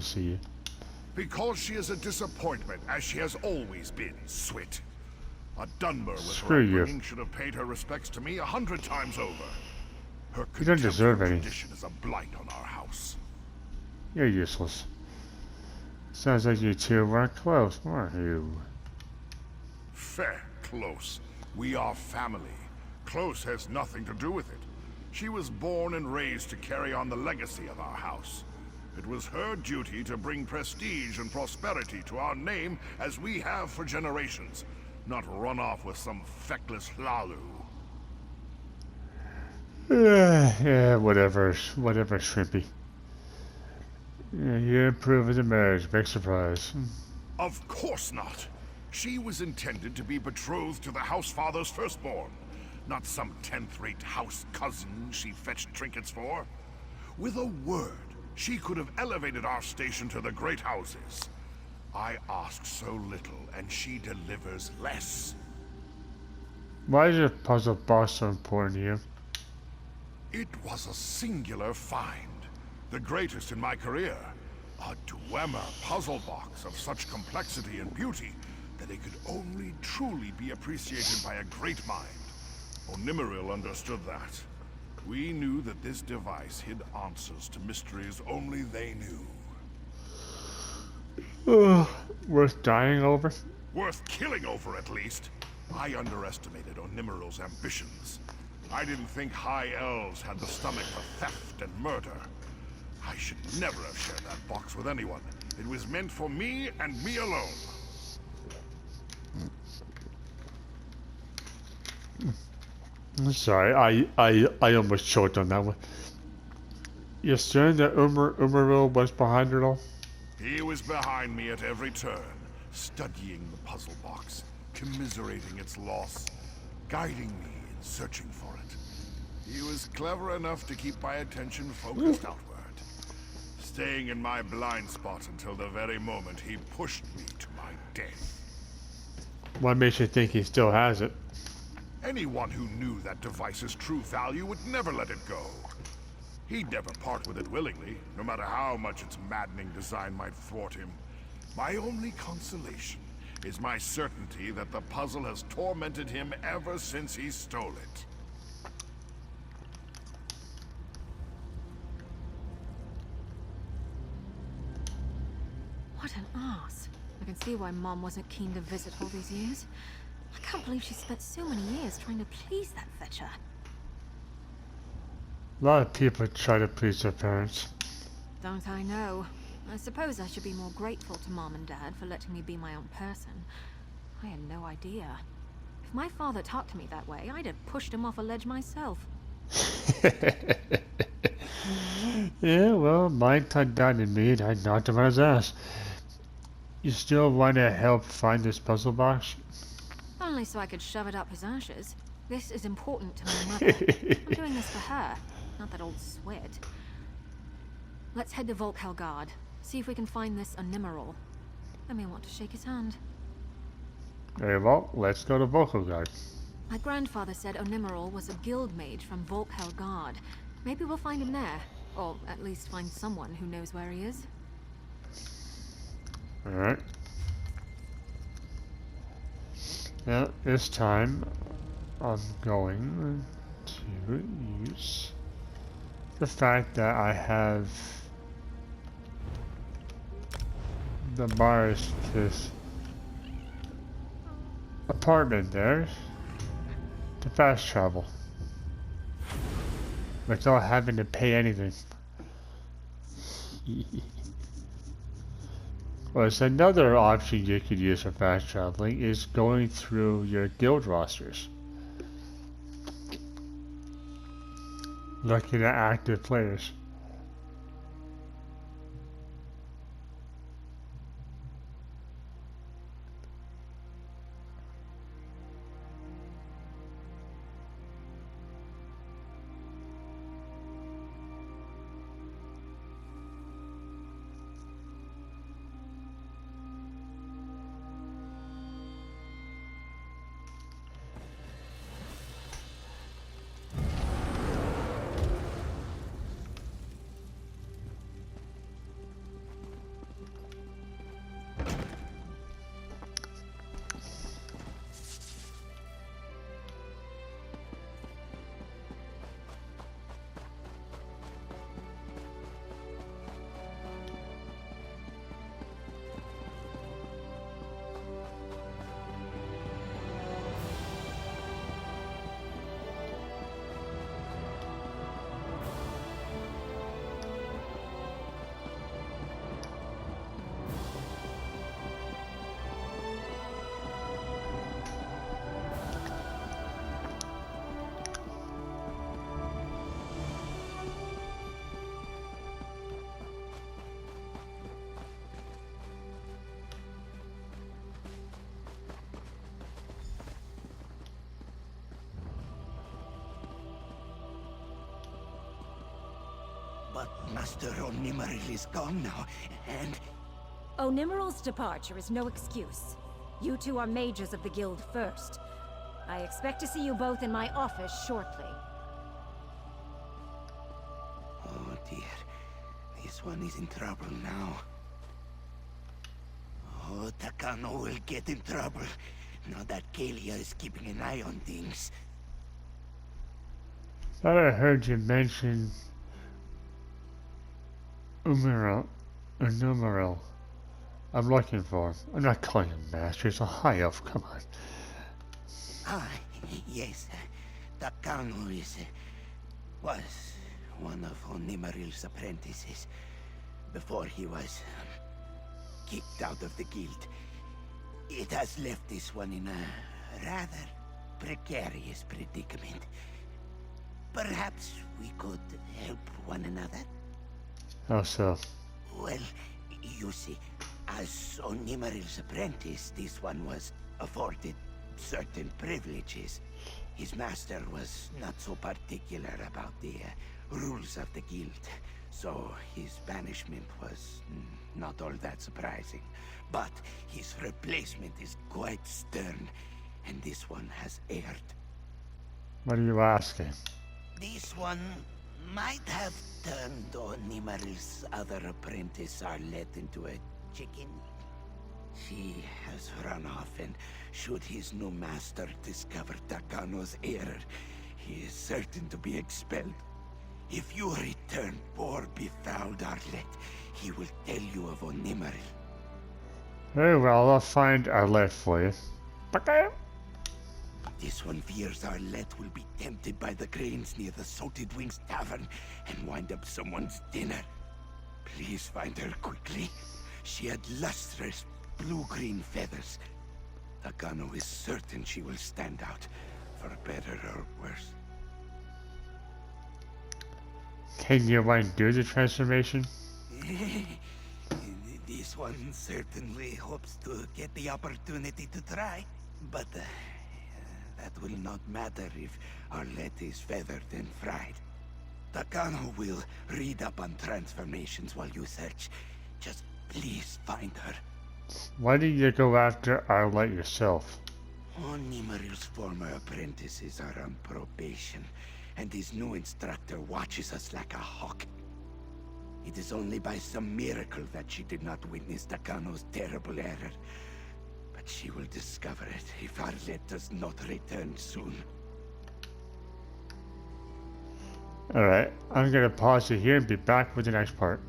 see you. Because she is a disappointment, as she has always been, Swit. A Dunmer with Screw her you. upbringing should have paid her respects to me 100 times over. Her You don't contempt deserve for any. tradition is a blight on our house. You're useless. Sounds like you two weren't close, weren't you? Fair, close. We are family. Close has nothing to do with it. She was born and raised to carry on the legacy of our house. It was her duty to bring prestige and prosperity to our name as we have for generations, not run off with some feckless hlalu. Yeah, whatever, Shrimpy. Yeah, you improving the marriage, big surprise. Of course not. She was intended to be betrothed to the Housefather's firstborn, not some 10th-rate house cousin she fetched trinkets for. With a word, she could have elevated our station to the great houses. I ask so little, and she delivers less. Why is your puzzle box so important to you? It was a singular find, the greatest in my career. A Dwemer puzzle box of such complexity and beauty that it could only truly be appreciated by a great mind. Mirri understood that. We knew that this device hid answers to mysteries only they knew. Worth dying over? Worth killing over, at least. I underestimated Mirri's ambitions. I didn't think High Elves had the stomach for theft and murder. I should never have shared that box with anyone. It was meant for me and me alone. I'm sorry, I almost choked on that one. You're certain that Mirri was behind it all? He was behind me at every turn, studying the puzzle box, commiserating its loss, guiding me in searching for it. He was clever enough to keep my attention focused outward, staying in my blind spot until the very moment he pushed me to my death. What makes you think he still has it? Anyone who knew that device's true value would never let it go. He'd never part with it willingly, no matter how much its maddening design might thwart him. My only consolation is my certainty that the puzzle has tormented him ever since he stole it. What an ass. I can see why Mom wasn't keen to visit all these years. I can't believe she spent so many years trying to please that fetcher. A lot of people try to please their parents. Don't I know? I suppose I should be more grateful to Mom and Dad for letting me be my own person. I had no idea. If my father talked to me that way, I'd have pushed him off a ledge myself. Yeah, well, mine tugged down at me and I knocked him on his ass. You still want to help find this puzzle box? Only so I could shove it up his ashes. This is important to my mother. I'm doing this for her, not that old Swit. Let's head to Volkhelgard. See if we can find this Mirri. I may want to shake his hand. Very well, let's go to Volkhelgard. My grandfather said Mirri was a guild mage from Volkhelgard. Maybe we'll find him there. Or at least find someone who knows where he is. Alright. Now, this time, I'm going to use the fact that I have the Mars this apartment there to fast travel without having to pay anything. Well, it's another option you could use for fast traveling is going through your guild rosters. Looking at active players. But Master Onimaril is gone now, and... Onimaril's departure is no excuse. You two are mages of the guild first. I expect to see you both in my office shortly. Oh dear. This one is in trouble now. Oh, Takano will get in trouble. Now that Kalia is keeping an eye on things. Thought I heard you mention Numeral. I'm looking for him. I'm not calling him master, he's a high elf, come on. Ah, yes. Takano was one of Onimaril's apprentices before he was kicked out of the guild. It has left this one in a rather precarious predicament. Perhaps we could help one another? How so? Well, you see, as Onimaril's apprentice, this one was afforded certain privileges. His master was not so particular about the rules of the guild, so his banishment was not all that surprising. But his replacement is quite stern, and this one has erred. What are you asking? This one might have turned Onimaril's other apprentice Arlette into a chicken. She has run off, and should his new master discover Takano's error, he is certain to be expelled. If you return poor befouled Arlette, he will tell you of Onimaril. Very well, I'll find Arlette for you. This one fears Arlette will be tempted by the cranes near the Salted Wings Tavern and wind up someone's dinner. Please find her quickly. She had lustrous blue-green feathers. Takano is certain she will stand out, for better or worse. Can you undo the transformation? This one certainly hopes to get the opportunity to try, but that will not matter if Arlette is feathered and fried. Takano will read up on transformations while you search. Just please find her. Why did you go after Arlette yourself? Onimaril's former apprentices are on probation, and his new instructor watches us like a hawk. It is only by some miracle that she did not witness Takano's terrible error. But she will discover it if Arlette does not return soon. Alright, I'm gonna pause it here and be back with the next part.